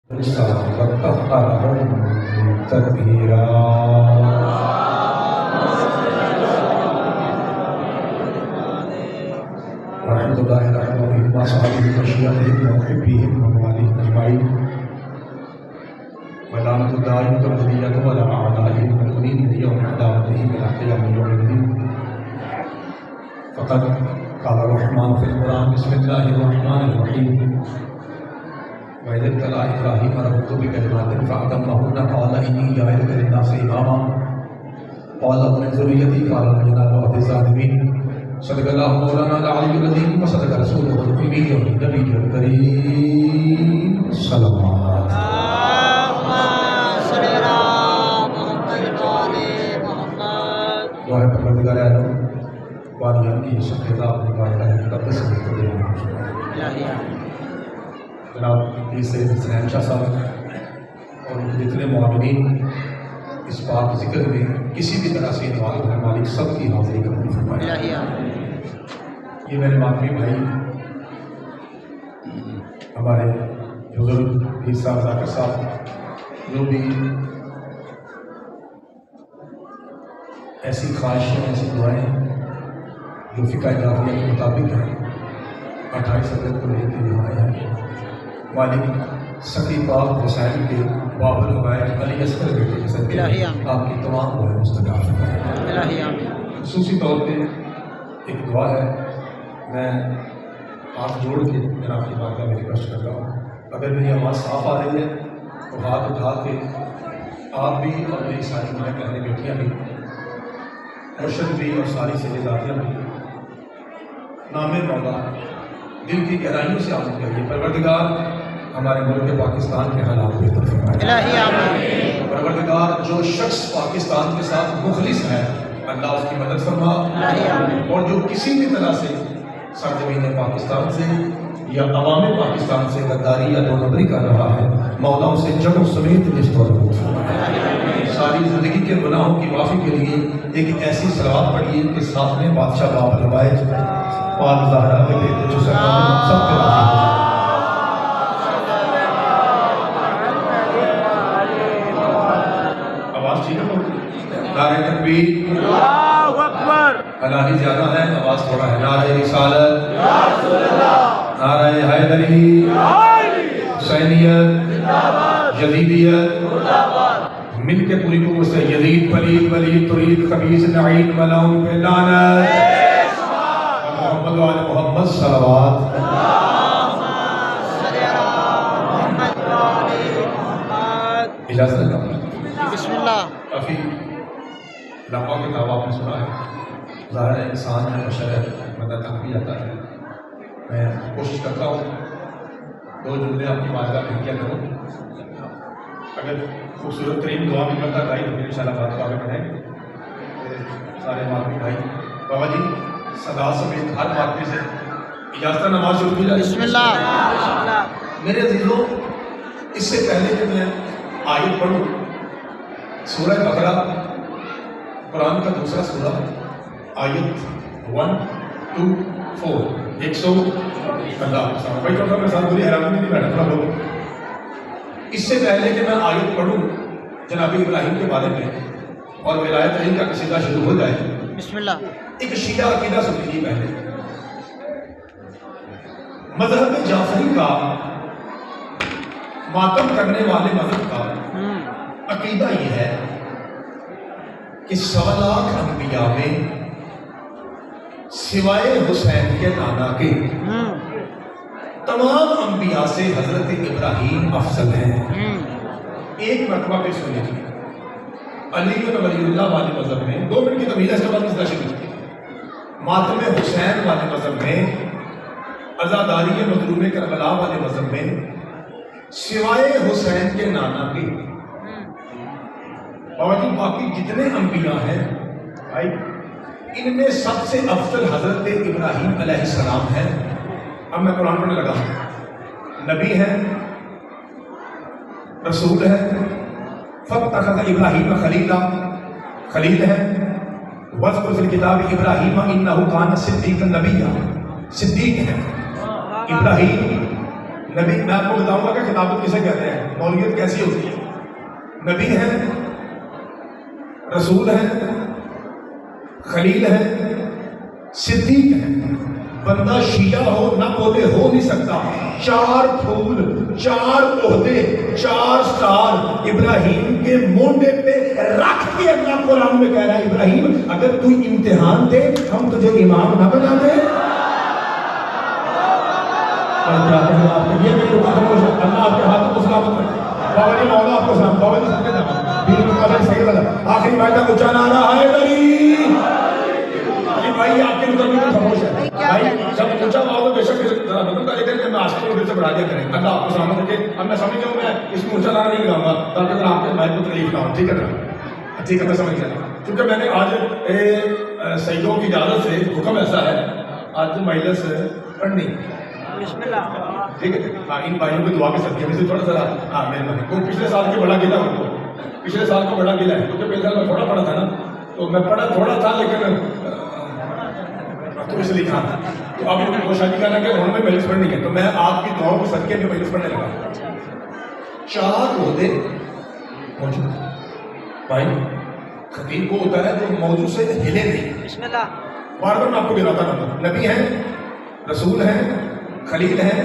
وَطَهَّرَهُمْ تَطْهِيرًا. الحمد لله رحمه الله صحابه وشيعته ومحبيه ومواليه أجمعين ولعنة الدائمة والبلية ولا أعدائه المؤمنين ليوم عداوته إلى قيام يوم الدين. فقد قال الرحمن في القرآن بسم الله الرحمن الرحيم وإذ ابتلى إبراهيم ربه بكلمات فأتمهن قال إني جاعلك للناس إماما قال ومن ذريتي قال لا ينال عهد الظالمين. صدق الله مولانا العلي العظيم وصدق رسوله الأمي والنبي الكريم صلى الله عليه وسلم. دعائے پروردگار عالم بانیان کی شکریہ اپنی بارگاہ مقدس میں قبول فرمائے. جناب پیر سید حسین شاہ صاحب اور جتنے معاونین اس پاک ذکر میں کسی بھی طرح سے انوالو ہے مالک سب کی حاضری قبول فرمائے. یہ میرے ماتمی بھائی ہمارے بزرگ پیر صاحب ذاکر صاحب جو بھی ایسی خواہشیں ایسی دعائیں جو فقہ جعفریہ کے مطابق ہیں 28 اگست کو لے کے یہاں آئے ہیں. مالک سقی پاک حسین کے بابر الغائب علی اصغر بیٹے کے صدقے آپ کی تمام دعائیں مستجاب فرمائے. خصوصی طور پہ ایک دعا ہے میں ہاتھ جوڑ کے جناب کی بارگاہ میں ریکویسٹ کر رہا ہوں اگر میری آواز صاف آ رہی ہے تو ہاتھ اٹھا کے آپ بھی اور میری ساری مائیں بہنیں بیٹیاں بھی مرشد بھی اور ساری سہیلیاتیاں بھی نام مولا دل کی گہرائیوں سے آمد کریے. پروردگار ہمارے ملک پاکستان کے حالات بہتر فرمائے. پروردگار جو شخص پاکستان کے ساتھ مخلص ہے اللہ اس کی مدد فرما اور جو کسی بھی طرح سے سرزمین پاکستان سے یا عوام پاکستان سے غداری یا دو نمبری کر رہا ہے مولا اسے جڑوں سمیت رشتہ دور فرمائے. ساری زندگی کے گناہوں کی معافی کے لیے ایک ایسی صلوات پڑھیے کہ سامنے بادشاہ باب روائے پاک زہرا کے بیٹے جو سرکار سب کے راضی ہو. آواز ٹھیک ہے؟ نعرہ تکبیر اللہ اکبر. حلالی زیادہ ہے آواز تھوڑا ہے. نعرہ رسالت نعرہ حیدری حسینیت یزیدیت مل کے پوری قوت سے یزید پلید ولید ترید خبیث لعین ملعون پہ لعنت محمد وآل محمد صلوات. اجازت ہے بسم اللہ. کافی لمبا کتاب آپ نے سنا ہے. ظاہر انسان ہے بشر ہے مدد تک بھی جاتا ہے. میں کوشش کرتا ہوں 2 جملے آپ کی بارگاہ میں کیا کروں. اگر خوبصورت ترین دعا بھی کرتا بھائی تو ان شاء اللہ بات آگے بڑھیں. سارے ماتمی بھائی بابا جی صدا سمیت ہر ماتمی سے اجازت نماز شروع کی جائے. بسم اللہ. میرے عزیزوں اس سے پہلے کہ میں آیت پڑھوں سورہ بقرہ قرآن کا دوسرا سورہ آیت 1 2 4 100 اللہ بھائی تو میں ساتھ بولی حیرانی نہیں بیٹھا تھوڑا لوگ. اس سے پہلے کہ میں آیت پڑھوں جناب ابراہیم کے بارے میں اور ولایت علی کا قصیدہ شروع ہو جائے بسم اللہ ایک شیعہ عقیدہ سن لیجیے. پہلے مذہب جعفری کا ماتم کرنے والے مذہب کا عقیدہ یہ ہے کہ 100 لاکھ انبیاء میں سوائے حسین کے نانا کے تمام انبیاء سے حضرت ابراہیم افضل ہیں. ایک مرتبہ پہ سن لیجیے. علی ولی اللہ والے مذہب میں 2 منٹ کی طویل ہے اس کے بعد مسئلہ شروع. ماتم حسین والے مذہب میں عزاداری مظلوم کربلا والے مذہب میں سوائے حسین کے نانا کے باوجود باقی جتنے انبیاء ہیں بھائی ان میں سب سے افضل حضرت ابراہیم علیہ السلام ہیں. اب میں قرآن پڑھنے لگا. نبی ہے رسول ہے فاتخذ ابراہیم خلیلا خلیل ہے. وَاذْكُرْ فِي الْكِتَابِ إِبْرَاهِيمَ إِنَّهُ كَانَ صِدِّيقًا نَبِيًّا. صدیق ہے ابراہیم نبی میں آپ کو بتاؤں گا کہ خلافت کسے کہتے ہیں، مولویت کیسی ہوتی ہے. نبی ہیں، رسول ہیں، خلیل ہیں، صدیق ہیں. بندہ شیعہ ہو نہ بولے ہو نہیں سکتا. 4 پھول، 4 عہدے، 4 سٹار ابراہیم کے مونڈے پہ رکھ کے اللہ قرآن میں کہہ رہا ہے ابراہیم اگر تو امتحان دے ہم تجھے امام نہ بنا دیں. اللہ آپ کے ہاتھ کو سلامت رکھے. بابا جی مولا آپ کو سلام. بابا جی سب کے نام صحیح غلط. آخری بات کا اونچا نعرہ ہے دری. بھائی آپ کے مطلب میں خاموش ہے بھائی. جب اونچا ہوا بے شک ذرا بدل کر لیتے ہیں میں آستے کو پھر سے بڑھا دیا کریں. اللہ آپ کو سلامت رکھے. اب میں سمجھ جاؤں میں اس میں اونچا نعرہ نہیں لگاؤں گا تاکہ آپ کے مائک کو تکلیف نہ ہو. ٹھیک ہے نا؟ ٹھیک ہے میں سمجھ گیا. کیونکہ میں نے آج سیدوں کی اجازت سے حکم ایسا ہے آج مجلس پڑھنی. ٹھیک ہے ان بھائیوں کی دعا کے صدقے میں سے تھوڑا سا ہاں مہربانی. وہ پچھلے سال کے بڑا گلا ان کو پچھلے سال کا بڑا گلا ہے کیونکہ پچھلے سال میں تھوڑا پڑھا تھا نا تو میں پڑھا تھوڑا تھا لیکن تو اس لیے کہا تو اب ان کو شادی کرنا کہ انہوں نے مجلس پڑھنی ہے تو میں آپ کی دعاؤں کے صدقے میں مجلس پڑھنے لگا. 4 عہدے موجود بھائی. خطیب کو ہوتا ہے جو موضوع سے ہلے نہیں. بار بار میں آپ کو گراتا رہتا. نبی ہیں، رسول ہیں، خلیل ہیں،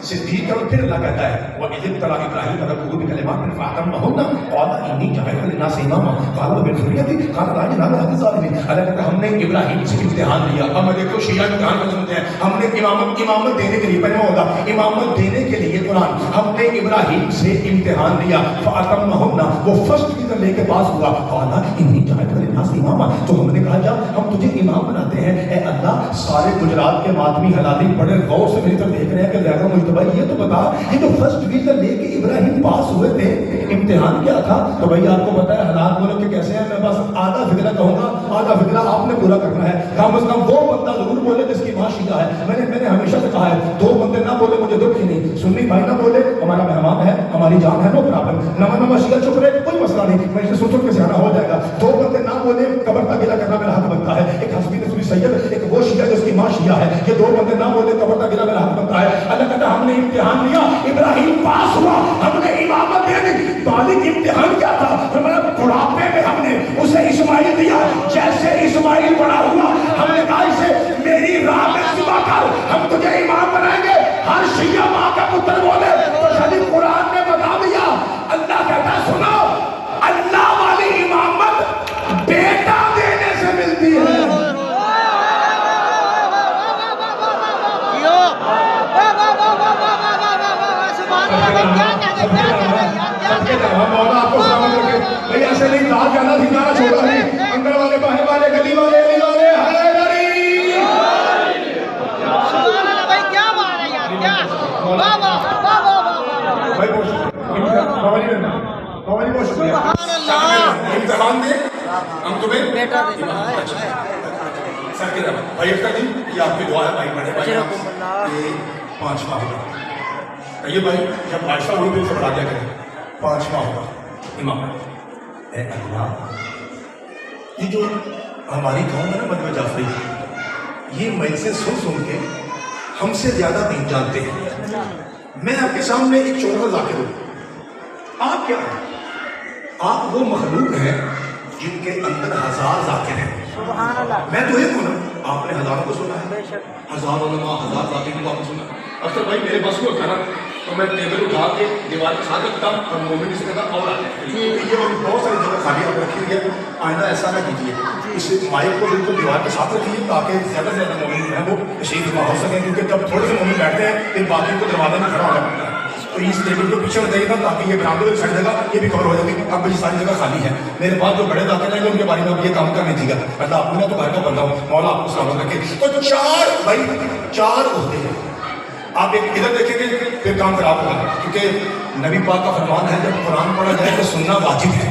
صدیق. اور پھر اللہ کہتا ہے وَإِذِ ابْتَلَىٰ إِبْرَاهِيمَ رَبُّهُ بِكَلِمَاتٍ فَأَتَمَّهُنَّ قَالَ إِنِّي جَاعِلُكَ لِلنَّاسِ إِمَامًا قَالَ وَمِنْ ذُرِّيَّتِي قَالَ لَا يَنَالُ عَهْدِي الظَّالِمِينَ. اللہ کہتا ہے ہم نے ابراہیم سے امتحان لیا. اب میں دیکھو شیعہ امتحان کو سنتے ہیں. ہم نے امامت دینے کے لیے پہلے ہوگا امامت دینے کے لیے قرآن ہم نے ابراہیم سے امتحان لیا. فَأَتَمَّهُنَّ وہ فرسٹ ڈویژن لے کے پاس ہوا. قَالَ إِنِّي جَاعِلُكَ لِلنَّاسِ إِمَامًا تو ہم نے کہا جا ہم تجھے امام بناتے ہیں. اے اللہ سارے گجرات کے ماتمی حلالی بڑے غور سے میری طرف دیکھ رہے ہیں کہ زیادہ مجتبہ یہ تو بتا یہ تو فرسٹ ڈویژن لے کے ابراہیم پاس ہوئے تھے امتحان کیا تھا. تو بھائی آپ کو پتا ہے حالات ملک کے کیسے ہیں. میں بس آدھا فکرہ کہوں گا آدھا فکرہ آپ نے پورا کرنا ہے. کم از کم وہ بندہ ضرور بولے جس کی ماں شیعہ ہے. میں نے ہمیشہ سے کہا ہے 2 بندے نہ بولے مجھے دکھ ہی نہیں. سنی بھائی نہ بولے ہمارا مہمان ہے ہماری جان ہے نو پرابلم. نما شیعہ چپ رہے کوئی مسئلہ نہیں. میں اسے سوچ کے سیاح ہو جائے گا. 2 بندے نہ بولے قبر کا گلا کرنا میرا حق بنتا ہے. ایک حسبی نسبی سید ایک وہ شیعہ جس کی ماں شیعہ ہے. یہ 2 بندے نہ بولے قبر کا گلا میرا حق بنتا ہے. اللہ کہتا ہے ہم نے امتحان لیا ابراہیم پاس ہوا. ہم نے امامت دے دی. بالغ امتحان کیا تھا ہمارا بڑھاپے میں ہم نے اسے اسماعیل دیا. جیسے اسماعیل بڑا ہوا ہم نے کہا اسے میری راہ میں ذبح کر ہم تجھے امام بنائیں گے. ہر شیعہ ماں کا پتر بولے تو شریف قرآن نے بتا دیا. اللہ کہتا ہے سنو اللہ والی امامت بیٹا دینے سے ملتی ہے. مولا آپ کو سلامت رکھے. بھائی ایسے نہیں دار جانا تھی جانا چھوڑا نہیں. انگل والے باہر والے گلی والے علی والے ہر گلی بھائی کیا بات ہے یار کیا واہ واہ واہ واہ بھائی بہت شکریہ. بابا جی بہت شکریہ. امتحان دے ہم تمہیں بیٹا دیں سر کے رہا بھائی اختر جی یہ آپ کی دعا ہے بھائی بڑے بھائی یہ 5 ماہ ہوگا. یہ بھائی جب عائشہ ہوئی تو اسے بڑھا دیا کریں 5 ماہ ہوگا امام. اے اللہ یہ جو ہماری قوم ہے نا مدنی جعفری یہ مجلسیں سن کے ہم سے زیادہ دین جانتے ہیں. میں آپ کے سامنے ایک چھوٹا سا ذاکر ہوں. آپ کیا ہیں؟ آپ وہ مخلوق ہیں جن کے اندر 1000 ذاکر ہیں. میں تو ایک ہوں نا. آپ نے ہزاروں کو سنا ہے 1000 علماء 1000 ذاکر کو آپ نے سنا. اکثر بھائی میرے بس کو ہوتا نا تو میں ٹیبل اٹھا کے دیوار کے ساتھ رکھتا ہوں اور مومن اس کے ساتھ اور آتے ہیں. یہ بہت ساری جگہ خالی آپ رکھی ہوئی ہے. آئندہ ایسا نہ کیجیے. اس مائک کو بالکل دیوار کے ساتھ رکھیے تاکہ زیادہ سے زیادہ مومن جو ہے وہ تشریف فرما ہو سکیں. کیونکہ جب تھوڑے سے مومن بیٹھتے ہیں پھر باقی کو دروازے میں کھڑا ہونا پڑتا ہے. تو اس ٹیبل کو پیچھے رکھیے گا تاکہ یہ برامدے میں سٹ جگہ یہ بھی کور ہو جائے گی. اب یہ ساری جگہ خالی ہے. میرے پاس جو بڑے داخل ہیں ان کے بارے میں اب یہ کام کرنے دیجیے گا. اللہ آپ نے تو گھر کا بندہ ہوں مولا آپ کو سلامت رکھے. تو 4 بھائی 4 ہوتے ہیں. آپ ایک ادھر دیکھیں گے پھر کام خراب ہوگا کیونکہ نبی پاک کا فرمان ہے جب قرآن پڑھا جائے تو سننا واجب ہے.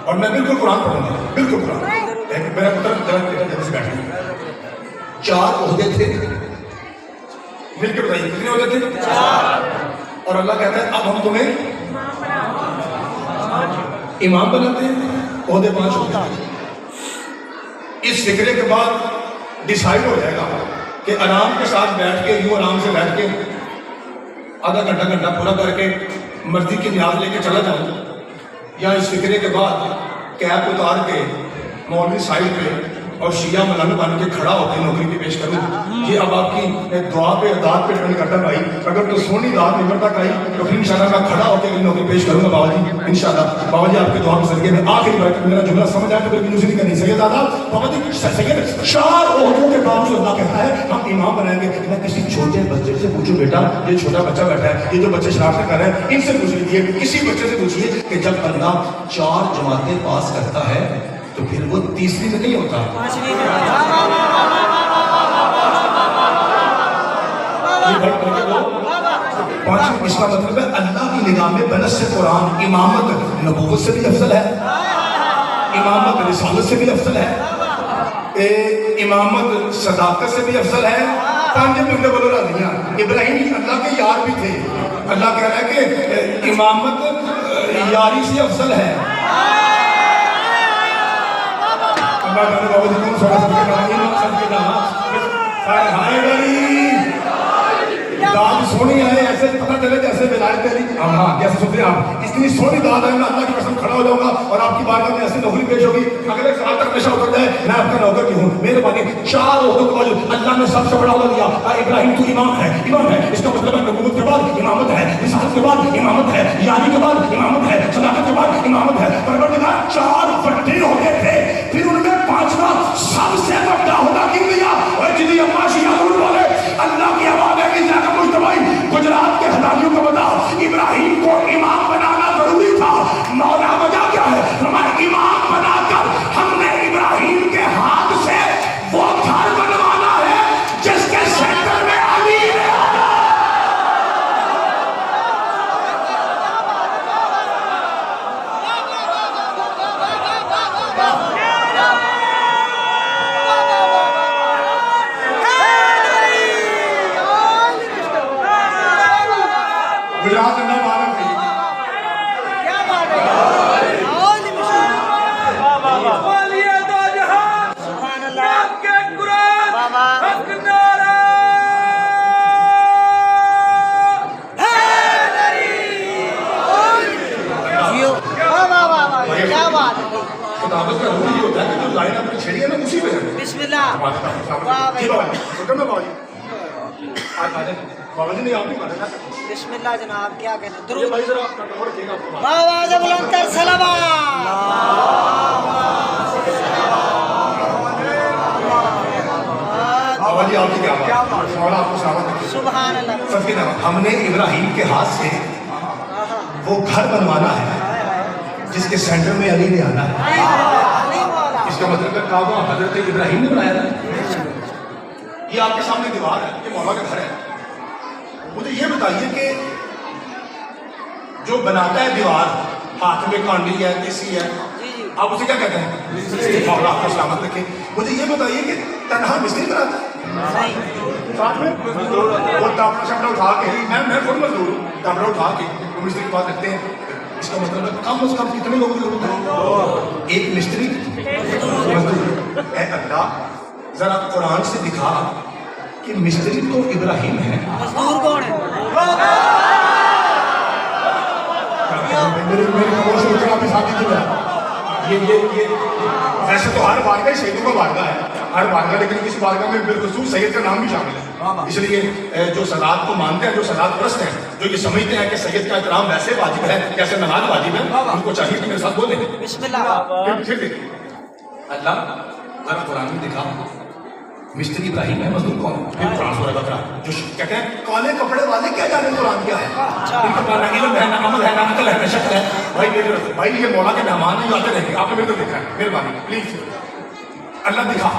اور میں بالکل قرآن پڑھوں گا بالکل قرآن. میرا پتر جلدی سے بیٹھ گیا. 4 عہدے تھے مل کے بتائیے کتنے عہدے تھے 4. اور اللہ کہتا ہے اب ہم تمہیں امام بناتے ہیں. عہدے 5 عہدے. اس فکرے کے بعد ڈیسائیڈ ہو جائے گا کہ آرام کے ساتھ بیٹھ کے یوں آرام سے بیٹھ کے آدھا گھنٹہ پورا کر کے مرضی کی نیاز لے کے چلا جاؤں، یا اس فکرے کے بعد کیپ اتار کے مولوی سائڈ پہ اور شیعہ مولانا بن کے کھڑا ہو کے نوکری کی پیش کروں؟ یہ اب آپ کی دعا پہ داد پہ ڈپینڈ کرتا ہے بھائی. اگر تو سونی داد نمبر تک آئی تو پھر انشاءاللہ میں کھڑا ہو کے نوکری پیش کروں گا بابا جی انشاءاللہ. بابا جی آپ کے دعا کے ذریعے میں آخری بار میرا جملہ سمجھ آیا تو پھر کنجوسی نہیں کرنی. سید دادا بابا جی سید 4 عہدوں کے باوجود اللہ کہتا ہے ہم امام بنائیں گے. میں کسی چھوٹے بچے سے پوچھوں بیٹا یہ چھوٹا بچہ بیٹھا ہے یہ جو بچے شرارتیں کر رہے ہیں ان سے پوچھ لیجیے, کسی بچے سے پوچھیے کہ جب بندہ 4 جماعتیں پاس کرتا ہے تو پھر وہ تیسری میں نہیں ہوتا, 5ویں میں. اس کا مطلب ہے اللہ کی نگاہ میں بنص قرآن امامت نبوت سے بھی افضل ہے, امامت رسالت سے بھی افضل ہے, امامت صداقت سے بھی افضل ہے. 5 بندے بولو راضیاں. ابراہیم اللہ کے یار بھی تھے. اللہ کہہ رہا ہے کہ امامت یاری سے افضل ہے. داد سونی ہے ایسے پتہ چلے جیسے ولایت علی. ہاں کیسے سنتے ہیں آپ, اتنی سونی داد ہے میں اللہ کی قسم کھڑا ہو جاؤں گا اور آپ کی بارگاہ میں ایسی نوکری پیش ہوگی اگلے سال تک نشہ اتر جائے میں آپ کا نوکر کی ہوں. مہربانی 4 عہدوں کے باوجود اللہ نے سب سے بڑا عہدہ دیا. ابراہیم تو امام ہے, امام ہے. اس کا مطلب ہے نبوت کے بعد امامت ہے, رسالت کے بعد امامت ہے, یاری کے بعد امامت ہے, صداقت کے بعد امامت ہے. پروردگار 4 بڑے عہدے تھے, پھر ان میں 5واں سب سے بڑا عہدہ کیوں دیا؟ اور جنہیں عباسی حضور والے اللہ کی آواز ہے کہ جاکر مجتمعی گجرات کے ہدایوں کو بتاؤ ابراہیم کو امام بنانا ضروری تھا. مولا وجہ کیا ہے؟ ہمارے امام بنا کر ہم نے ابراہیم کے ہاتھ سے وہ گھر بنوانا ہے جس کے سینٹر میں علی ہے. گجرات میں بات ہے کیا بات ہے والیہ دو جہاں سبحان اللہ کے قرآن حق نعرہ جیو کیا بات ہے. خطابت کا روح یہ ہوتا ہے کہ جو لائن اپنی چھڑی ہے نا اسی پہ بسم اللہ. بابا جی نہیں آپ نہیں مانا بسم اللہ جناب کیا کہنا درود بابا جب بلندر سلام بابا جی آپ کی کیا بات مولا آپ کو سلامت رکھے سبحان اللہ. سب کے نام ہم نے ابراہیم کے ہاتھ سے وہ گھر بنوانا ہے جس کے سینٹر میں علی نے آنا ہے. اس کا مطلب ہے کعبہ حضرت ابراہیم نے بنایا تھا. یہ آپ کے سامنے دیوار ہے, یہ مولا کا گھر ہے. مجھے یہ بتائیے کہ جو بناتا ہے دیوار ہاتھ میں کانڈی ہے دیسی ہے آپ اسے کیا کہتے ہیں؟ مولا آپ کو سلامت رکھے. مجھے یہ بتائیے کہ تنہا مستری بناتا ہے ساتھ میں وہ ٹاپڑا شپڑا اٹھا کے میں خود مزدور ہوں, ٹاپڑا اٹھا کے وہ مستری کے پاس رکھتے ہیں. اس کا مطلب ہے کم از کم کتنے لوگوں کی ضرورت ہے؟ ایک مستری مزدور. اے اللہ ذرا قرآن سے دکھا کہ مستری تو ابراہیم ہے, مزدور کون ہے؟ ویسے تو ہر بارگاہ شہیدوں کا بارگاہ ہے, ہر بارگاہ, لیکن کسی بارگاہ میں بالخصوص سید کا نام بھی شامل ہے. اس لیے جو سلاد کو مانتے ہیں, جو سلاد پرست ہیں, جو یہ سمجھتے ہیں کہ سید کا احترام ویسے واجب ہے جیسے نماز واجب ہے, ان کو چاہیے کہ میرے ساتھ بولیں بسم اللہ. پھر دیکھیں اللہ ذرا قرآن میں دکھا مستری ابراہیم ہے, مزدور کون ہے؟ پھر قرآن سورہ بقرہ جو کہتے ہیں کالے کپڑے والے کیا جانے قرآن کیا ہے, ان کا نہ علم ہے, نہ عمل ہے, نہ عقل ہے, نہ شکل ہے. بھائی یہ مولا کے مہمان ہیں, یہ آتے رہیں گے. آپ نے میرے کو دیکھا ہے, مہربانی پلیز اللہ دکھا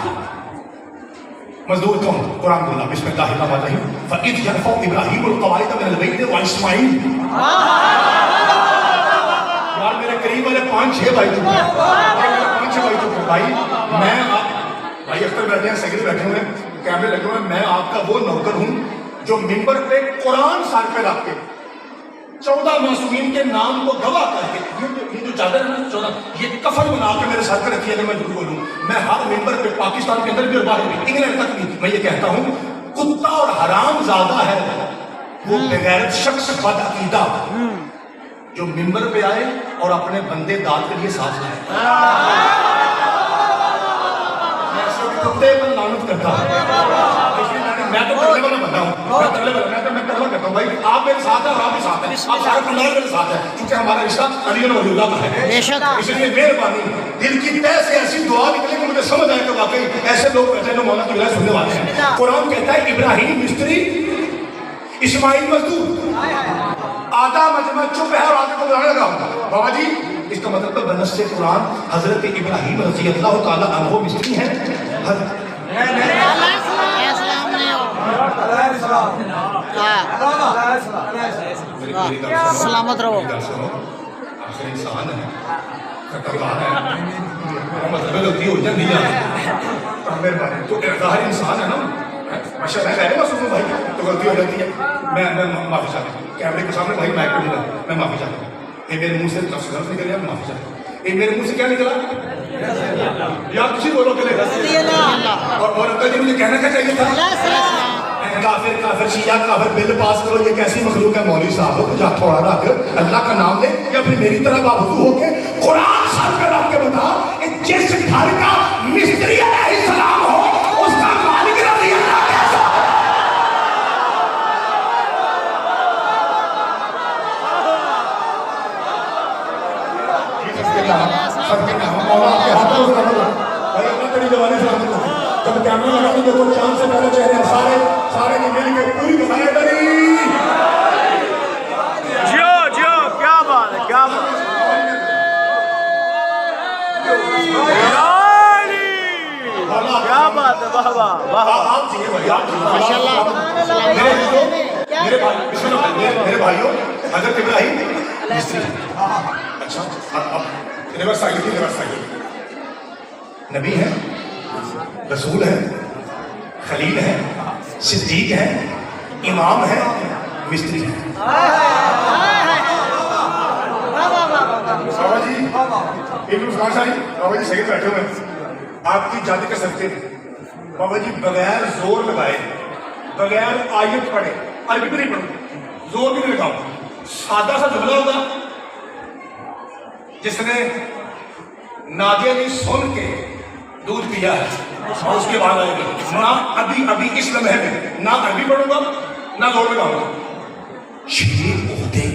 مزدور کون؟ قرآن بولا بسم اللہ الرحمن الرحیم فَإِذْ يَرْفَعُ إِبْرَاهِيمُ الْقَوَاعِدَ مِنَ الْبَيْتِ وَإِسْمَاعِيلُ. یار میرے قریب والے 5-6 بھائی چکے ہیں, 5-6 بھائی چکے ہیں. بھائی میں بھائی اختر بیٹھے ہیں, سیکرٹری بیٹھے ہوئے ہیں, کیمرے لگے ہوئے ہیں, میں آپ کا وہ نوکر ہوں جو ممبر پہ قرآن سر پہ رکھ کے 14 معصومین کے نام کو گواہ کر کے یہ جو چادر ہے نا 14 یہ کفن بنا کے میرے سر پہ رکھی ہے. اگر میں جھوٹ بولوں میں ہر ممبر پہ پاکستان کے اندر بھی اور باہر بھی انگلینڈ تک بھی میں یہ کہتا ہوں کتا اور حرام زیادہ ہے وہ بغیرت شخص بدعقیدہ جو ممبر پہ آئے اور اپنے بندے داد کے لیے ساتھ لائے. میں ایسے کتے پر لعنت کرتا ہوں. میں تو کرنے والا بندہ ہوں, میں کرنا کرتا ہوں. بھائی آپ میرے ساتھ ہیں اور آپ بھی ساتھ ہیں, آپ سارے خاندان میرے ساتھ ہیں, کیونکہ ہمارا رشتہ علی ولی اللہ کا ہے. اس لیے مہربانی دل کی تہ سے ایسی دعا نکلے کہ مجھے سمجھ آئے کہ واقعی ایسے لوگ بیٹھے ہیں جو مولا کی ولایت سننے والے ہیں. قرآن کہتا ہے ابراہیم مستری, اسماعیل مزدور, آدھا مجمع چپ ہے اور آدھے کو بلانے لگا. بابا جی اس کا مطلب بنص قرآن حضرت ابراہیم رضی اللہ تعالیٰ عنہ مستری ہیں. سلامت رہو. آخر انسان ہے, خطرناک ہے, مطلب غلطی ہو جاتی ہے تو ظاہر انسان ہے نا. ماشاء اللہ غیر معصوم ہوں بھائی, تو غلطی ہو جاتی ہے. میں معافی چاہتا ہوں کیمرے کے سامنے بھائی, مائک پہ نہیں, میں معافی چاہتا ہوں. یہ میرے منہ سے لفظ نکل گیا, میں معافی چاہتا ہوں. یہ میرے منہ سے کیا نکلا یا کسی بولو کہ اور انکل جی مجھے کہنا کیا چاہیے تھا, کافر کافر شیعہ کافر بل پاس کرو, یہ کیسی مخلوق ہے مولوی صاحب, کچھ ہاتھ تھوڑا رکھ, اللہ کا نام لے, یا پھر میری طرح باوضو ہو کے قرآن سر کر رکھ کے بتا کہ جس گھر کا مستری علیہ السلام ہو اس کا مالک رضی اللہ کیسا. سب کے نام مولا آپ کے ہاتھوں سے رکھ لو بھائی, اپنا تیری جوانی سے رکھ لو. جب کیمرہ لگا تو دیکھو چاند سے پہلے چہرے ہیں سارے نے مل کے پوری دکھائے داری. جیو کیا بات ہے, کیا بات ہے. کیا بات ہے, واہ واہ واہ. آپ جیے بھائی, آپ جیے ماشاءاللہ. میرے بھائیوں, حضرت ابراہیم مستری. اچھا اب ریورس آئیے. نبی ہے, رسول ہے, خلیل ہے, صدیق ہے, امام ہے, مستری ہے. بابا جی ابن عثمان صاحب, بابا جی صحیح بیٹھے ہوئے ہیں, آپ کی جد کر سکتے ہیں. بابا جی بغیر زور لگائے, بغیر آیت پڑھے, عربی بھی نہیں پڑھو, زور بھی نہیں لگاؤ, سادہ سا جملہ ہوگا جس نے نادیہ نے سن کے دودھ پیا ہے اور اس کے بعد آئے گا, نہ ابھی اس لمحے میں نہ عربی پڑھوں گا نہ زور لگاؤں گا. 6 عہدے,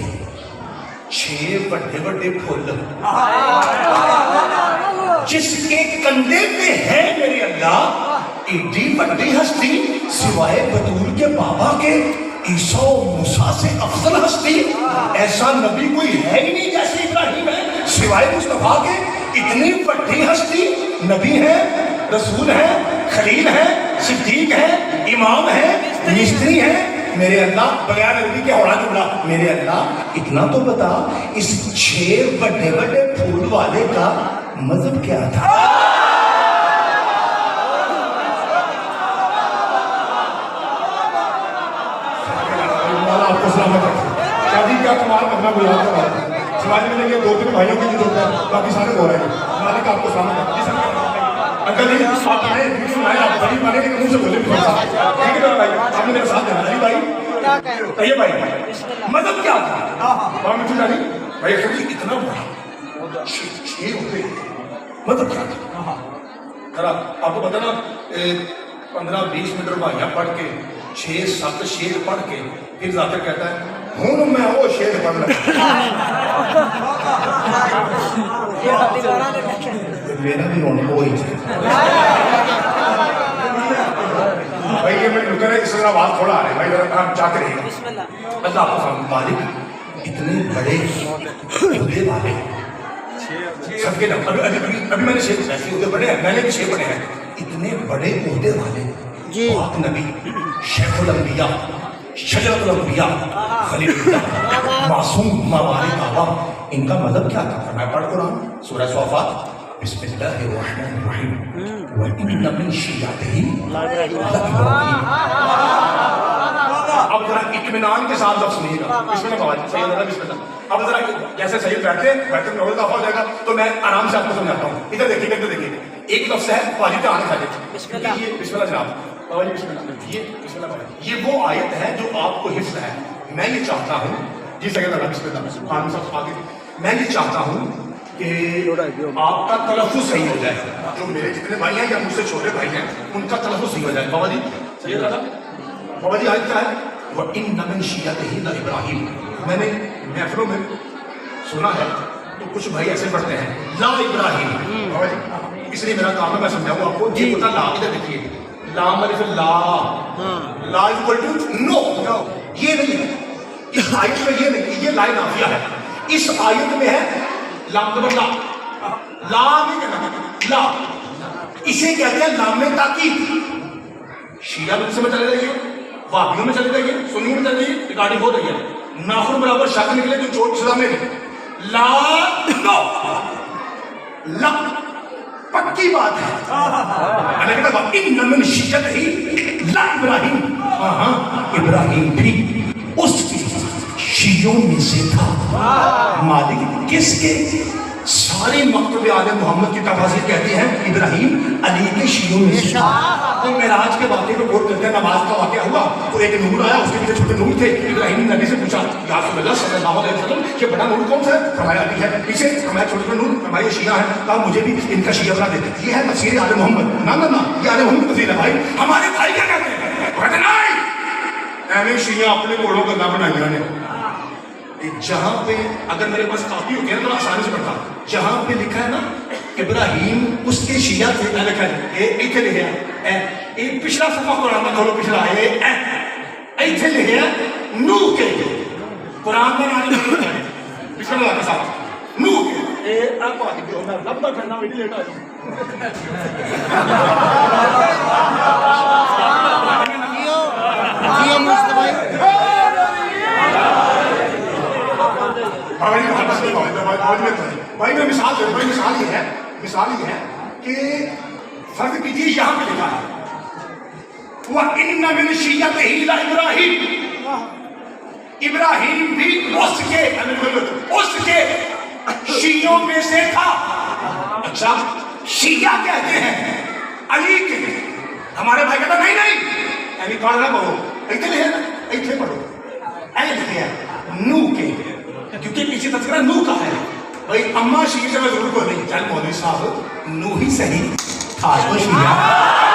6 بڑے بڑے پھول, جس کے کندھے پہ ہے میرے اللہ ایڈی بڑی ہستی سوائے بطول کے بابا کے عیسیٰ و موسیٰ سے افضل ہستی. ایسا نبی کوئی ہے ہی نہیں جیسے ابراہیم ہے, سوائے مصطفیٰ کے اتنی بڑی ہستی. نبی ہے, رسول ہے, خلیل ہے, صدیق ہے, امام ہے, مستری ہے. میرے اللہ بغیر عربی کے ہوڑا جملہ, میرے اللہ اتنا تو بتا اس 6 بڑے بڑے پھول والے کا مذہب کیا تھا. آپ کو سلامت رکھے. شادی کا کمال کرنا کوئی آپ کا بات ہے. سماج میں دیکھیے 2-3 بھائیوں کی ضرورت ہے, باقی سارے ہو رہے ہیں. مالک آپ کو سلامت رکھے. انکل جی آپ آئے, ویڈیو آئے, آپ بڑی مانے کے منہ سے بولے بھی تھوڑا سا. ٹھیک ہے بھائی, آپ نے میرے ساتھ دینا. علی بھائی کہیے بھائی مطلب کیا تھا. وہاں مٹھو جانی بھائی اتنا بڑا 6 ہوتے مطلب کیا تھا. آپ کو پتا نا 15-20 منٹ روایاں پڑھ کے 6-7 شعر پڑھ کے پھر ذاکر کہتا ہے ہوں میں وہ شعر پڑھ رہا. میرا بھی ہونے کو وہی بھائی, یہ میں رکا ہے, اس طرح آواز تھوڑا آ رہا ہے بھائی, ذرا آپ جاتے رہیے. اللہ آپ کو مالک اتنے بڑے عہدے والے, سب کے ابھی میں نے شعر ایسے عہدے پڑھے ہیں, میں نے بھی شعر پڑھے ہیں, اتنے بڑے عہدے والے پاک نبی, شیخ الانبیاء, شجرۃ الانبیاء, خلیل اللہ, معصوم موالد بابا, ان کا مذہب کیا تھا. میں پڑھ قرآن سورہ صافات, بسم اللہ الرحمن الرحیم, وَإِنَّ مِن شِيَعَتِهِ لَإِبْرَاهِيمَ. اب ذرا اطمینان کے ساتھ لفظ سنیے گا. بسم اللہ بابا جی, سید اللہ بسم اللہ. اب ذرا جیسے سید بیٹھتے ہیں, بیٹھے میں دفعہ ہو جائے گا تو میں آرام سے آپ کو سمجھاتا ہوں. ادھر دیکھیے, ادھر دیکھیے. ایک لفظ ہے باجی آنے کھا جائے. بسم اللہ جناب, بابا جی بسم اللہ. یہ بسم اللہ بابا, یہ وہ آیت ہے جو آپ کو حفظ ہے. میں یہ چاہتا ہوں جی سید اللہ بسم اللہ خان صاحب آگے میں یہ چاہتا ہوں کہ آپ کا تلفظ صحیح ہو جائے جو میرے جتنے بھائی ہیں یا مجھ سے چھوٹے بھائی ہیں ان کا تلفظ صحیح ہو جائے بابا جی سید اللہ بابا جی آج کیا ہے وَإِنَّ مِن شِيَّتِهِ لَإِبْرَاهِيمَ میں نے محفلوں میں سنا ہے تو کچھ بھائی ایسے پڑھتے ہیں لا ابراہیم بابا جی اس لیے میرا کام ہے میں سمجھاؤں آپ کو یہ پتہ لا ادھر دیکھیے لام الف لا لا equal to no یہ نہیں ہے اس آیت میں یہ نہیں یہ لا نافیہ ہے اس آیت میں ہے لام زبر لا لا نہیں کہنا لا اسے کہتے ہیں لام تاکید شیعہ میں سے میں چلے جائیے وہابیوں میں چلے جائیے سنیوں میں چلے جائیے ریکارڈنگ ہو رہی ہے ناخن برابر شک نکلے جو چوٹ سزا میں لا نو لا پکی بات ہے ان من شیعتہ لا ابراہیم ہاں ابراہیم بھی اس کی شیعوں میں سے تھا مالک کس کے سارے مکتب آل محمد کی تفاسیر کہتے ہیں ابراہیم علی کے شیعوں میں سے تھا تو معراج کے واقعے کو کوٹ کرتے ہیں نماز کا واقعہ ہوا تو ایک نور آیا اس کے پیچھے چھوٹے نور تھے ابراہیم نے نبی سے پوچھا یا رسول اللہ صلی اللہ علیہ وسلم کہ بڑا نور کون سا ہے فرمایا علی ہے پیچھے فرمایا چھوٹے چھوٹے نور فرمایا شیعہ ہے کہا مجھے بھی ان کا شیعہ بنا دے یہ ہے تفسیر آل محمد نہ یہ آل محمد تفسیر ہے بھائی ہمارے بھائی کیا کہتے ہیں کہتے نہیں ایویں شیعہ اپنے گھوڑوں کو نہ بنایا نے جہاں پہ اگر میرے پاس کاپی ہوتی ہے تو آسانی سے پڑھتا جہاں پہ لکھا ہے نا ابراہیم اس کے شیعہ تھے لکھا ہے ایتھے لکھا ہے پچھلا صفحہ قرآن میں کھولو پچھلا ہے ایتھے لکھا ہے نو کے قرآن میں آنے لکھا ہے پچھلا لگا کے ساتھ نو کے آپ آتی بھی ہونا لبدا پھرنا ہوئی لیٹ آئے بھائی میں مثال دے بھائی مثال یہ ہے کہ فرض کیجیے یہاں پہ لکھا ہے وَإِنَّ مِن شِيَّتِهِ لَإِبْرَاهِيمَ ابراہیم بھی اس کے شیعوں میں سے تھا اچھا شیعہ کہتے ہیں علی کے ہمارے بھائی کہتا نہیں یعنی کہا نہ پڑھو ایتھے پڑھو اے لکھے ہیں نو کے کیونکہ پیچھے تذکرہ نو کا ہے بھائی اما شیعہ سے میں ضرور کو نہیں چل مولوی صاحب نو ہی صحیح تھا تو شیعہ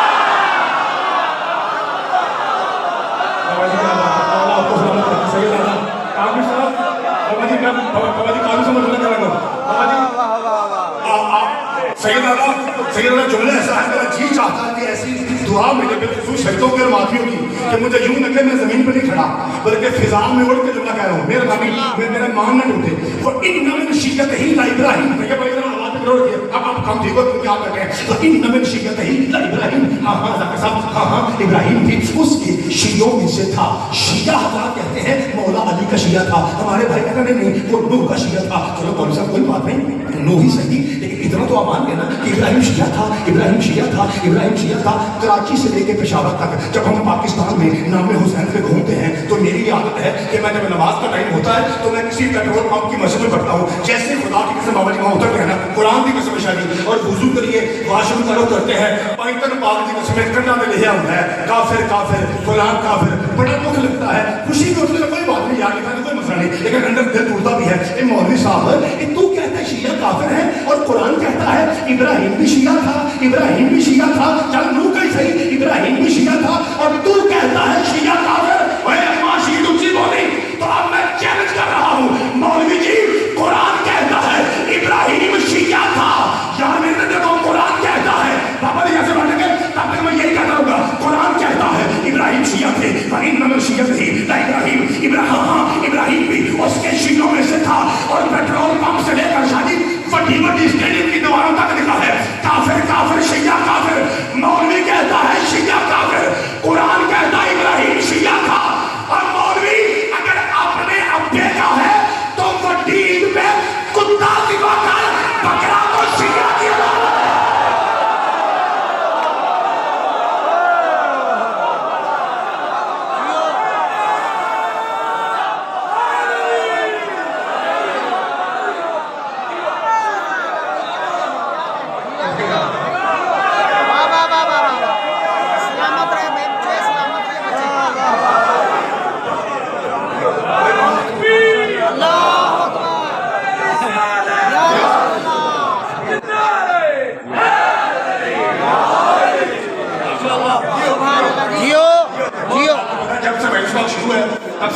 سید اللہ جملہ ایسا ہے میرا جی چاہتا ہے کہ ایسی دعا ملے بالخصوص شہیدوں کے معافیوں کی کہ مجھے یوں لگے میں زمین پہ نہیں کھڑا بلکہ فضا میں اڑ کے جملہ کہہ رہا ہوں میرا نبی میرا مان نہ ٹوٹے وَإِنَّ مِن شِيَّتِهِ لَإِبْرَاهِيمَ دیکھیں بھائی ذرا آواز پہ روڑ دیا اب کام ٹھیک ہو کیا کہتے ہیں وَإِنَّ مِن شِيَّتِهِ لَإِبْرَاهِيمَ ہاں ذاکر صاحب ہاں ابراہیم بھی اس کے شیعوں میں سے تھا شیعہ حضرات کہتے ہیں مولا علی کا شیعہ تھا ہمارے بھائی کہتے ہیں نہیں وہ نوح کا شیعہ تھا چلو مولوی صاحب کوئی بات نہیں نوح ہی صحیح لیکن اتنا تو آپ مان گئے نا کہ ابراہیم شیعہ تھا کراچی سے لے کے پشاور تک جب ہم پاکستان میں نام حسین پہ گھومتے ہیں تو میری عادت ہے کہ میں جب نماز کا ٹائم ہوتا ہے تو میں کسی پیٹرول پمپ کی مسجد میں پڑھتا ہوں جیسے خدا کی قسم بابا جی وہاں اتر رہنا قرآن کی قسم شادی اور وضو کے لیے واش روم چالو کرتے ہیں پائتن پاک کی قسم کنڈا میں لکھا ہوا ہے کافر فلان کافر بڑا دکھ لگتا ہے خوشی بھی ہوتی ہے کوئی بات نہیں یاد لکھا کوئی مسئلہ نہیں لیکن اندر دل ٹوٹتا بھی ہے اے مولوی صاحب تو کہتا ہے شیعہ کافر ہے اور قرآن کہتا ہے ابراہیم بھی شیعہ تھا چل نو کہیں صحیح ابراہیم بھی شیعہ تھا اور تو کہتا ہے شیعہ کافر اے اماں شیعہ اونچی بولی تو اب میں چیلنج کر رہا ہوں مولوی جی قرآن کہتا ہے ابراہیم شیعہ تھا یار میرے دیکھو قرآن کہتا ہے بابا جی ایسے بیٹھیں گے تب تک میں یہی کہتا ہوں گا قرآن کہتا ہے ابراہیم شیعہ تھے وَإِنَّ مِن شِيَّتِهِ لَإِبْرَاهِيمَ ابراہیم بھی اس کے شیعوں میں سے تھا اور پیٹرول پمپ سے لے کر شادی بڑی اسٹیڈیم کی دیواروں تک لکھا ہے کافر شیعہ کافر مولوی کہتا ہے شیعہ کافر قرآن کہتا ہے ابراہیم شیعہ تھا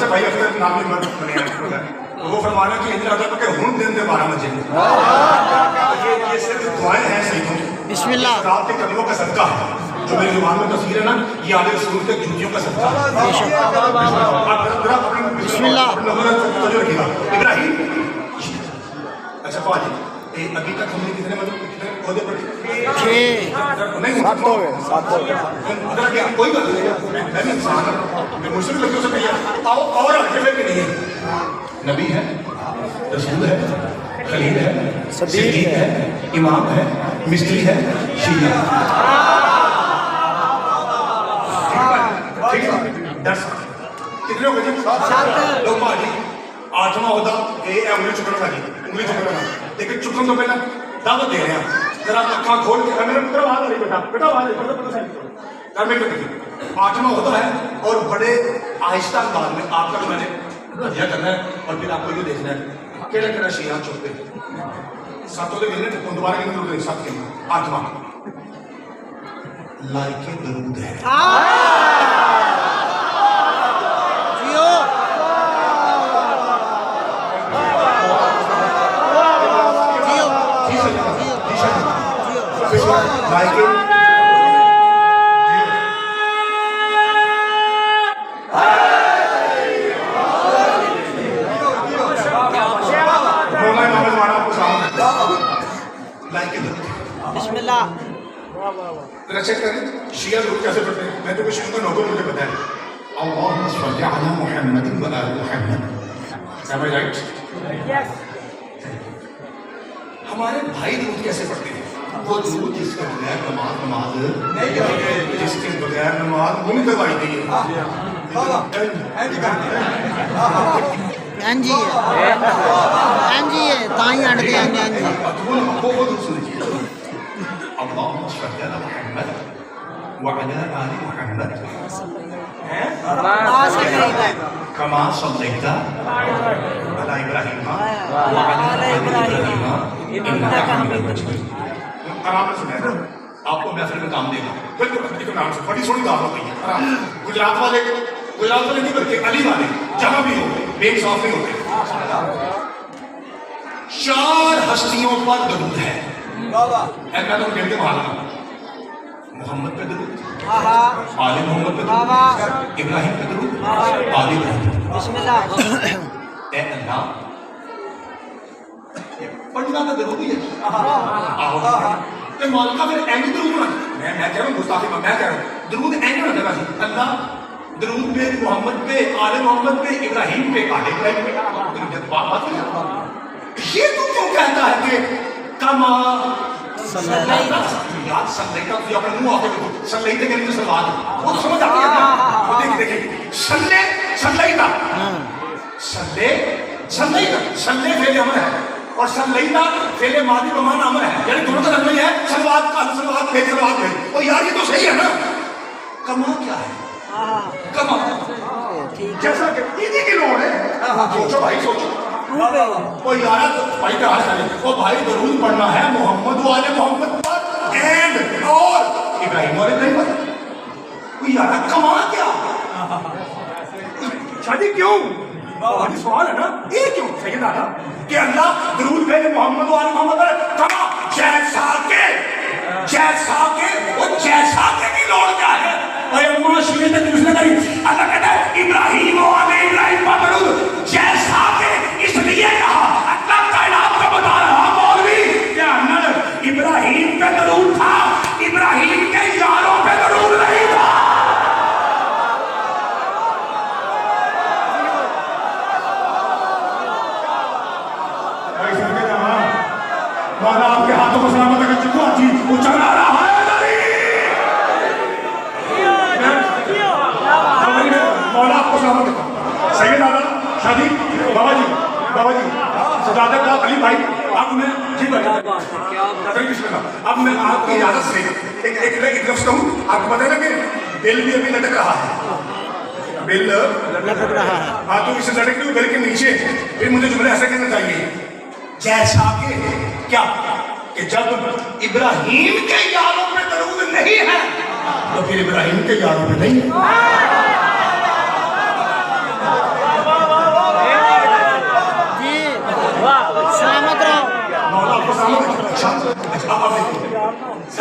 بھائی اختر نام بھی مرد بنے ہیں وہ فرمانا کہ اندر آتا کہ ہن دن دے 12 بجے یہ صرف دعائیں ہیں سیدوں بسم اللہ آپ کے قدموں کا صدقہ ہے جو میری زبان میں تصویر ہے نا یہ آل رسول کے جوتیوں کا صدقہ ہے بسم اللہ ابراہیم اچھا فاجی ابھی تک ہم نے کتنے مطلب کتنے عہدے پڑھے 6 کوئی بات نہیں میں بھی انسان ہوں میں مجھ سے بھی لڑکیوں سے کہیے آؤ اور آگے میں بھی نہیں ہے نبی ہے رسول ہے خلیل ہے صدیق ہے امام ہے مستری ہے شیعہ کتنے ہو گئے جی لوگ بھاجی آٹھواں ہوتا انگلی چکنا بھاجی انگلی چکنا لیکن چکن تو پہلے دعوت دے رہے ہیں ذرا اکھاں کھول کے میرا پتر آواز آ رہی بیٹا بیٹا آواز آ رہی آٹھواں ہوتا ہے اور بڑے آہستہ انداز میں آپ کا جو میں نے یہ کرنا ہے اور پھر آپ کو یہ دیکھنا ہے کیڑا کیڑا شیعہ چکتے ساتوں کے ملنے دوبارہ کے ملنے ساتھ کے آٹھواں لائق درود ہے بسم اللہ ذرا چیک کریں شیعہ ضرور کیسے پڑھتے ہیں میں تو کچھ شیعوں کا نوبل مجھے پتا ہے اللہم صلی علی محمد و آل محمد am I right؟ ہمارے بھائی درود کیسے پڑھتے ہیں وہ درود جس کے بغیر نماز جس کے بغیر نماز منتظر دی ہے جی تائیں اڑتے ہیں جی وہ درود سنیے اللهم صل على محمد وعلى آل محمد كما صليت على إبراهيم وعلى آل إبراهيم إنك حميد مجيد آرام سے سنیں آپ کو محفل میں کام دے گا بالکل ایک نام سے بڑی تھوڑی دعوت ہوئی ہے گجرات والے نہیں بلکہ علی والے جہاں بھی ہوتے بے انصاف نہیں ہوتے 4 ہستیوں پر درود ہے میں تو کہتے مانا محمد پہ درود آل محمد پہ درود ابراہیم پہ درود آل ابراہیم بسم اللہ اے اللہ پڑھنا تو درود ہی ہے مالکہ پھر اینی درود ہونا میں کہہ رہا ہوں گستاخی میں کہہ رہا ہوں درود اینی ہونا چاہتا اللہ درود پہ محمد پہ آل محمد پہ ابراہیم پہ آل ابراہیم پہ بات نہیں یہ تو کیوں کہتا ہے کہ کما سلیتا یاد سلیتا تو اپنے منہ آتے کو سلیتے کے لیے سلوات وہ تو سمجھ آتی ہے وہ دیکھیں سلیتا سلے فعل امر ہے اور سلیتا فعل ماضی بمعنی امر ہے یعنی دونوں کا لفظ ہے سلوات کا سلوات بھیج اور یار یہ تو صحیح ہے نا کما کیا ہے کما جیسا کہ عیدی کی لوڑ ہے سوچو بھائی سوچو وہ یارہ بھائی کا حال ہے وہ بھائی درود پڑھنا ہے محمد والے محمد پر اینڈ اور ابراہیم والے ابراہیم پر وہ یارہ کما کیا شادی کیوں بڑی سوال ہے نا یہ کیوں صحیح دادا کہ اللہ درود بھیجے محمد والے محمد پر کما جیسا کہ وہ جیسا کہ کی لوڑ کیا ہے اور اماں شیعہ تک اس نے کہی اللہ کہتا ہے ابراہیم والے ابراہیم پر درود جیسا کہ اس لیے کہا اللہ کائنات کا بتا رہا مولوی کہ ابراہیم پہ درود تھا ابراہیم کے یاروں پہ درود نہیں تھا مولا آپ کے ہاتھوں کو سلامت اگر چکو آتی وہ چلا رہا ہے مولا آپ کو سلامت کرتا سید آدھا شادی بابا جی سجادت کا علی بھائی اب میں جی بتا اب میں آپ کی اجازت سے ایک لفظ کہوں آپ کو پتہ ہے نا کہ بل بھی ابھی لٹک رہا ہے بل لٹک رہا ہے ہاں تو اسے لٹک نہیں بل کے نیچے پھر مجھے جملے ایسا کہنا چاہیے جیسا کہ کیا کہ جب ابراہیم کے یاروں پہ درود نہیں ہے تو پھر ابراہیم کے یاروں پہ نہیں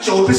24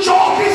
24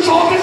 24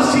80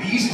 20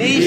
20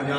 50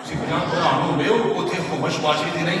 ਤੁਸੀਂ 50 ਭਰਾਣ ਹੋ ਗਏ ਉੱਥੇ ਖੁਸ਼ਬਾਸ਼ੀ ਦੀ ਨਹੀਂ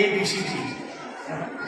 ABCD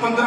15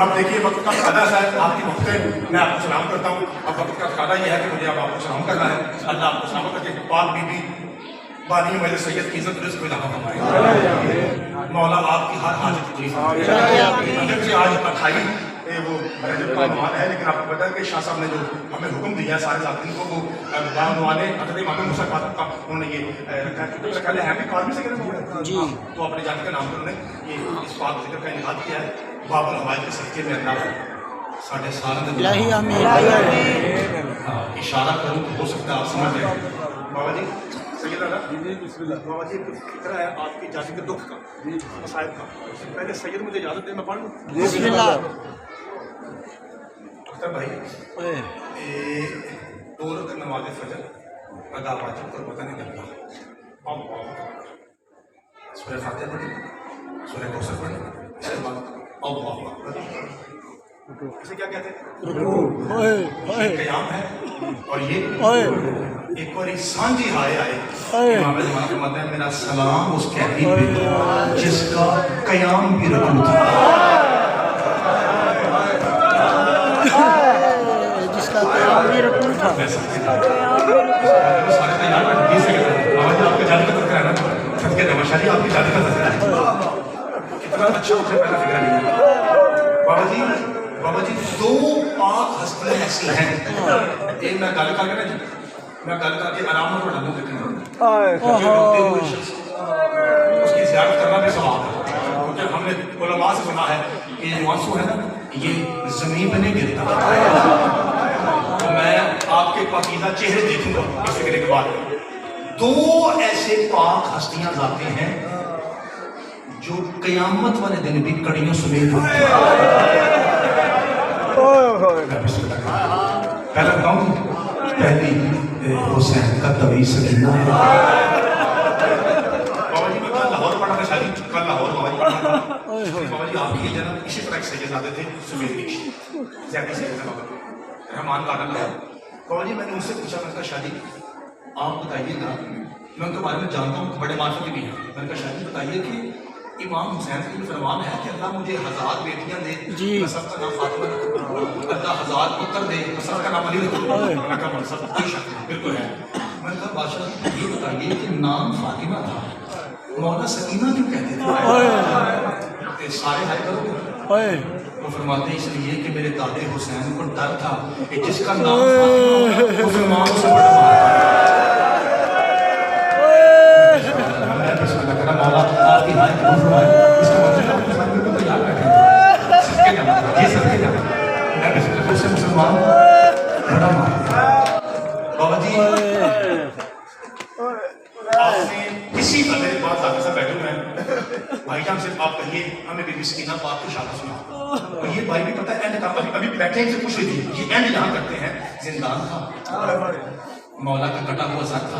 اب دیکھیے وقت کا کھانا ہے آپ کی وقت ہے میں آپ کو سلام کرتا ہوں اب وقت کا کھانا یہ ہے کہ مجھے اب آپ کو سلام کرنا ہے اللہ آپ کو سلامت کر کے پاک بی بی بانی میرے سید کی عزت رزق میں اضافہ فرمائے مولا آپ کی ہر حاجت پوری فرمائے اگر سے آج 28 وہ رجب کا مہمان ہے لیکن آپ کو پتا ہے کہ شاہ صاحب نے جو ہمیں حکم دیا ہے سارے ذاتین کو وہ گاؤں والے حضرت امام موسیٰ خاتم کا انہوں نے یہ رکھا ہے کیونکہ پہلے ہے بھی کارمی سے کرنا جی تو اپنے جانے کے نام پر انہوں نے یہ اس پاک ذکر کا انعقاد کیا ہے باب الحوائج کے صدقے میں اللہ ساڑھے سارے الہی آمین اشارہ کروں تو ہو سکتا ہے آپ سمجھ رہے ہیں بابا جی سید بابا جی فکر ہے آپ کی جاتی کے دکھ کا مسائل کا پہلے سید مجھے اجازت دے میں پڑھ لوں بسم اللہ اختر بھائی دو رکعت نماز فجر ادا واجب پر پتہ نہیں لگتا سورہ فاتحہ پڑھی سورہ کوثر پڑھی اس کے بعد اللہ اکبر اسے کیا کہتے ہیں قیام ہے اور یہ ایک اور سانجی آئے امام زمان فرماتا ہے میرا سلام اس قیدی پہ جس کا قیام بھی رکن تھا جس کا قیام بھی رکن تھا سارے تیار بیٹھے 20 سیکنڈ بابا جی آپ کے جانے کا تذکرہ ہے نا خط کے نمشاہ جی آپ کے جانے کا تذکرہ ہے کتنا اچھا ہوتا ہے پہلا فکرہ نہیں بابا جی دو پاک ہستیاں ایسی ہیں ایک میں گل کر کے نا جی میں گل کر کے آرام میں پڑھا دوں دیکھیں اس کی زیارت کرنا بھی ثواب ہے کیونکہ ہم نے علماء سے سنا ہے کہ یہ آنسو ہے نا یہ زمین پہ نہیں گرتا میں آپ کے پاکیزہ چہرے دیکھوں گا اس فکرے کے بعد دو ایسے پاک ہستیاں ذاتی ہیں جو قیامت والے دن بھی کڑیوں سمیت ہوتے ہیں پہلا بتاؤں پہلی حسین کا طویل سکینہ ہے بابا جی میں کل لاہور پڑھا تھا شاید کل لاہور بابا جی پڑھا تھا بابا جی آپ کی جنم اسی طرح ایک سید آتے تھے سمیر بخش زیادہ سید ہے بابا رحمان کارن ہے بابا جی میں نے ان سے پوچھا میں نے کہا شادی آپ بتائیے گا میں ان کے بارے میں جانتا ہوں بڑے معرفت بھی ہیں میں نے کہا شادی بتائیے کہ امام حسین کا یہ فرمان ہے کہ اللہ مجھے 1000 بیٹیاں دے میں سب کا نام فاطمہ رکھوں اللہ 1000 پتر دے میں سب کا نام علی رکھوں میں نے کہا منصب کوئی شک نہیں بالکل ہے میں نے کہا بادشاہ یہ بتائیے کہ نام فاطمہ تھا مولا سکینہ کیوں کہتے تھے سارے ہائے کرو گے وہ فرماتے ہیں اس لیے کہ میرے دادے حسین کو ڈر تھا کہ جس کا نام فاطمہ اس امام سے بڑا مولا آپ کی ہائے قبول فرمائے اس کا مطلب آپ کے ساتھ میں تو یاد بیٹھے ہیں صدقے جانا یہ صدقے جانا میں بسم اللہ سے مسلمان بڑا مار بابا جی آپ نے کسی کا میرے پاس آپ کے ساتھ بیٹھے ہوئے ہیں بھائی جان سے آپ کہیے ہمیں بی بی سکینہ پاک کو شادی سنا اور یہ بھائی بھی پتہ ہے اینڈ کا ابھی بیٹھے ہیں سے پوچھ لیجیے یہ اینڈ جہاں کرتے ہیں زندان تھا مولا کا کٹا ہوا ساتھ تھا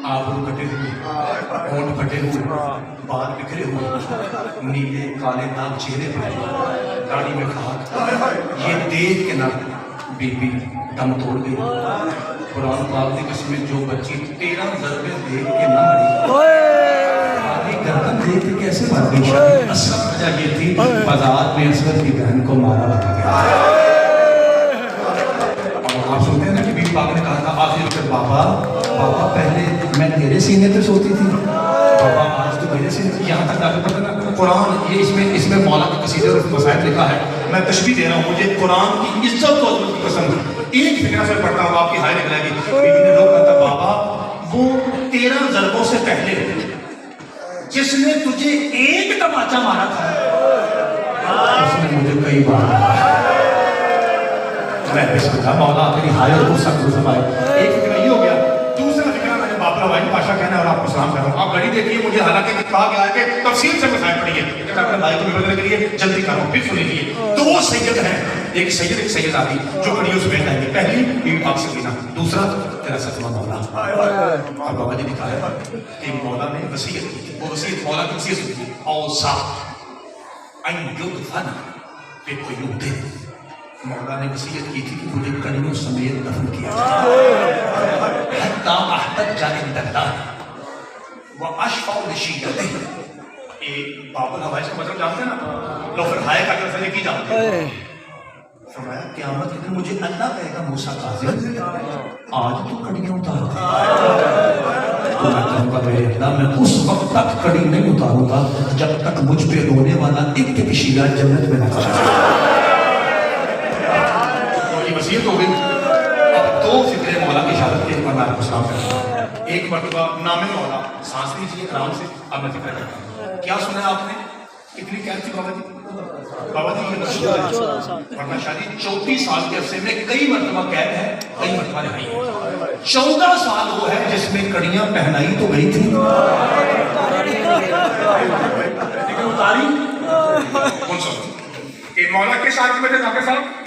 آبرو کٹے ہوئے ہونٹ پھٹے ہوئے بال بکھرے ہوئے نیلے کالے داغ چہرے پہ داڑھی میں خاک یہ دیکھ کے نہ بی بی دم توڑ گئی قرآن پاک کی قسم میں جو بچی 13 ضربے دیکھ کے نہ مری آگے گردن دیکھ کے کیسے مر گئی شاید اصل وجہ یہ تھی بازار میں اسود کی بہن کو مارا بتا گیا اور آپ سنتے ہیں نا کہ بی پاک نے کہا تھا آخر پھر بابا پہلے میں تیرے سینے پہ سوتی تھی بابا آج تو میرے سینے پہ یہاں تک جا کے پتہ نا قرآن یہ اس میں مولا کے قصیدے اور مسائل لکھا ہے میں تشبیہ دے رہا ہوں مجھے قرآن کی عزت و عظمت کی قسم ایک فکرہ سے پڑھتا ہوں آپ کی ہائے نکلے گی بیٹی نے لوگ کہتا بابا وہ 13 ضربوں سے پہلے جس نے تجھے ایک تماچا مارا تھا اس نے مجھے کئی بار میں بسم اللہ مولا تیری ہائے اور غصہ کو سمائے ایک فکرہ یہ ہو گیا دوسرا فکرہ میں نے باپلا وائن پاشا کہنا ہے اور آپ کو سلام کر رہا ہوں آپ گھڑی دیکھیے مجھے حالانکہ کہا گیا ہے کہ تفصیل سے مسائل پڑھیے لیکن اپنے بھائی کو بھی بدلنے کے لیے جلدی کروں پھر سن لیجیے 2 سید ہیں ایک سید آدھی جو کڑیوں سے بیٹھ جائیں گے پہلی بی بی پاک سکینہ دوسرا تیرا ستواں مولا اور بابا جی دکھایا کہ مولا نے وصیت کی تھی وہ وصیت مولا کی وصیت کی اوصا ان یدفن بقیود مولا نے وصیت کی تھی کہ مجھے کڑیوں سمیت دفن کیا جائے حتی احتج عند اللہ واشفع لشیعته باب الحوائج کا مطلب جانتے ہیں نا؟ لو پھر ہائے کا کیا کی جانتے ہیں؟ فرمایا قیامت کے دن مجھے اللہ کہے گا موسیٰ کاظم آج تو کڑیاں اتار تو میں کہوں گا میرے اللہ میں اس وقت تک کڑی نہیں اتاروں گا جب تک مجھ پہ رونے والا ایک شیلا جنت میں نہ جائے۔ یہ وصیت ہو گئی۔ اب دو فکر مولا کی شہادت کے بعد آپ کو سلام کرتا ہوں۔ ایک مرتبہ نام مولا سانس لیجیے آرام سے، اب میں ذکر کرتا ہوں۔ کیا سنا ہے آپ نے؟ کتنی قید تھی بابا جی؟ بابا جی یہ مشہور ورنہ شادی 34 سال کے عرصے میں کئی مرتبہ قید ہے، کئی مرتبہ رہائی ہے۔ 14 سال وہ ہے جس میں کڑیاں پہنائی تو گئی تھی لیکن اتاری کون سا کہ مولا کے ساتھ میں تھے ناکے صاحب